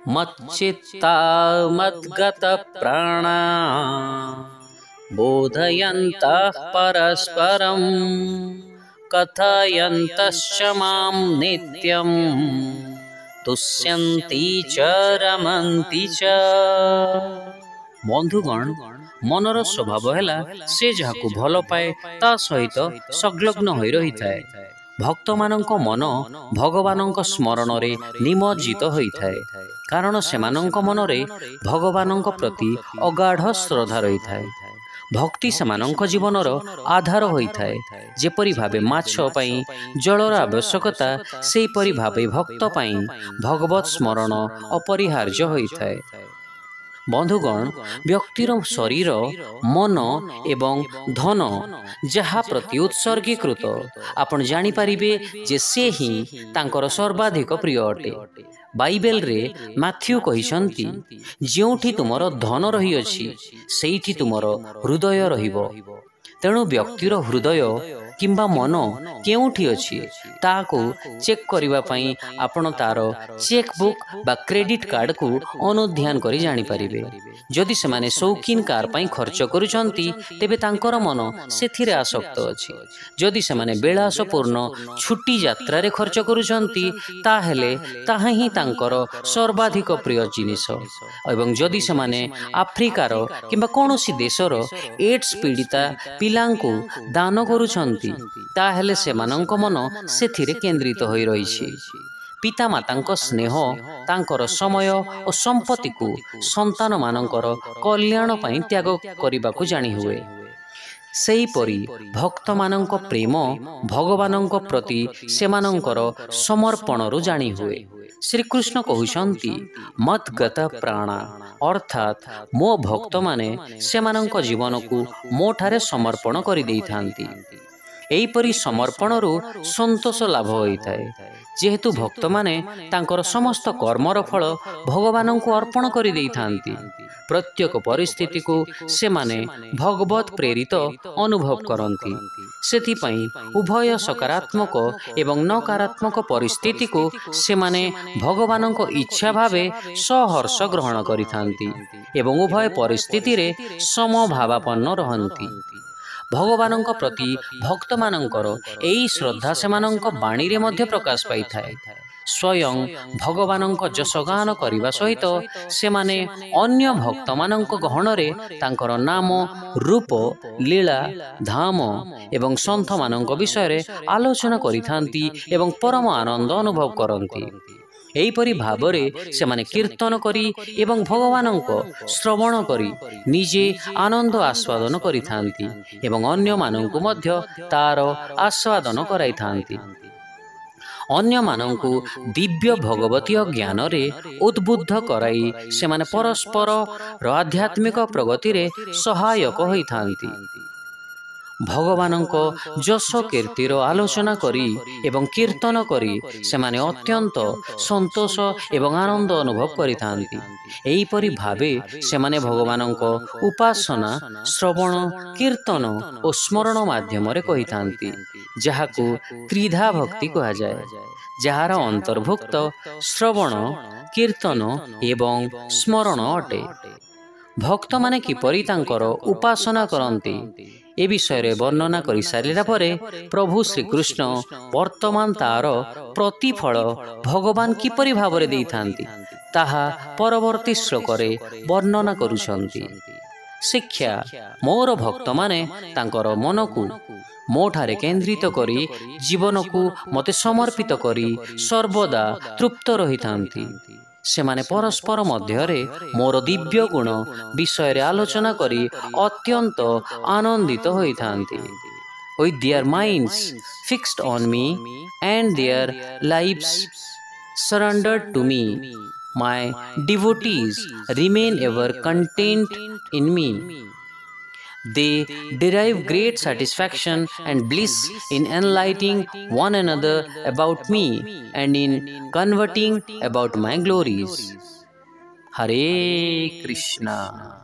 मच्चित्ता मद्गतप्राणा बोधयन्तः परस्परं कथयन्तश्च मां नित्यं तुष्यन्ति च रमन्ति च। बंधुगण, मनर स्वभाव है से जहाकु भल पाए ता सहित संलग्न हो रही है। भक्त मानक मन भगवान स्मरण रे निमज्जित होता है, कारण से मनरे भगवान प्रति अगाढ़ श्रद्धा रही है। भक्ति से जीवनर आधार होता है। जेपरी भावे माछ पई जलर आवश्यकता से परी भावे भक्त पई भगवत स्मरण अपरिहार्य होता है। बंधुगण, व्यक्तिर शरीर मन एवं धन जहा प्रति उत्सर्गीकृत आपण जानी पारिबे जे से ही तांकर सर्वाधिक प्रिय अटे। बाइबल रे मैथ्यू कहिसंती, जोठी तुमर धन रही अछि सेठी तुमर हृदय रहिबो। तेणु व्यक्तिर हृदय किंबा मन केउठी अछि ताको चेक करिबा पई आपण तार चेकबुक बा क्रेडिट कार्ड को अनुध्यान करी जानी पारिबे। जदि से माने शौकीन कार पई खर्च करूचंती तेबे तांकर मन सेथिरे आसक्त अछि। जदि से माने बेलासपूर्ण छुट्टी यात्रा रे खर्च करूचंती ताहेले ताहा ही तांकर सर्वाधिक प्रिय जिनिस। एवं जदि से माने आफ्रिकार किंबा कोनोसी देशर एड्स पीड़िता पिलांको दान करूचंती ताहेले से मानक मन सेथिरे केंद्रित होई रहिछि। पिता मातांको स्नेह तांकर समय और संपत्ति को संतान मानकर कल्याण पई त्याग करिबाकू जानी हुए। सेही परी भक्त मानक प्रेम भगवानक प्रति सेमानंकर समर्पणरू जानी हुए। श्रीकृष्ण कहउछंती मद्गत प्राणा, अर्थात मो भक्त माने सेमानंक जीवन को मो ठारे समर्पण करि देइथांती। एहीपरि समर्पणरू संतोष लाभ होता है, जेहेतु भक्त माने तांकर समस्त कर्मर फल भगवान को अर्पण करि देइथांती। प्रत्येक परिस्थिति को से माने भगवत प्रेरित अनुभव करती। सेथिपई उभय सकारात्मक एवं नकारात्मक परिस्थिति को से माने भगवान को इच्छा भावे सहर्ष ग्रहण करिथांती एवं उभय परिस्थिति रे समभावापन्न रहंती। भगवान प्रति भक्त मानकर एई श्रद्धा से मानक बाणी रे मध्य प्रकाश पाई थाए। स्वयं भगवान जशगान करने सहित से माने अन्य भक्त मानक गहन रे तांकर नाम रूप लीला धाम एवं संत मानक विषय रे आलोचना करिथांती एवं परम आनंद अनुभव करंती। एहीपरि भावरे से माने कीर्तन करी एवं भगवान को श्रवण करी निजे आनंद आस्वादन करिथांती एवं अन्य मानंकु मध्य तार आस्वादन कराइथांती। अन्य मानंकु दिव्य भगवतीय ज्ञान रे उद्बुद्ध कराई से माने परस्पर आध्यात्मिक प्रगति रे सहायक होइथांती। भगवान जश कीर्तिर आलोचना करी एवं कीर्तन करी से माने अत्यंत संतोष एवं आनंद अनुभव करिथांती। एहीपरि भावे से माने भगवान उपासना श्रवण कीर्तन और स्मरण माध्यम रे कहिथांती, जहाकू त्रिधा भक्ति कहा जाए, जहार अंतर्भुक्त श्रवण कीर्तन एवं स्मरण अटे। भक्त माने किपरि तांकर उपासना करंती ए विषय रे वर्णना करि सारिला परे प्रभु श्रीकृष्ण वर्तमान तार प्रतिफल भगवान किपरि भावरे देइथांती ताहा परवर्ती श्लोकरे वर्णना करुछंती। शिक्षा मोर भक्त माने तांकर मन को मोठारे केंद्रित करी जीवन को मते समर्पित करी सर्वदा तृप्त रहिथांती। से माने परस्पर मध्यरे मोर दिव्य गुण विषय रे आलोचना करी अत्यंत आनंदित होइथांती। With their minds fixed on me and their lives surrendered to me, my devotees remain ever content in me. They derive great satisfaction and bliss in enlightening one another about me and in converting about my glories. Hare Krishna.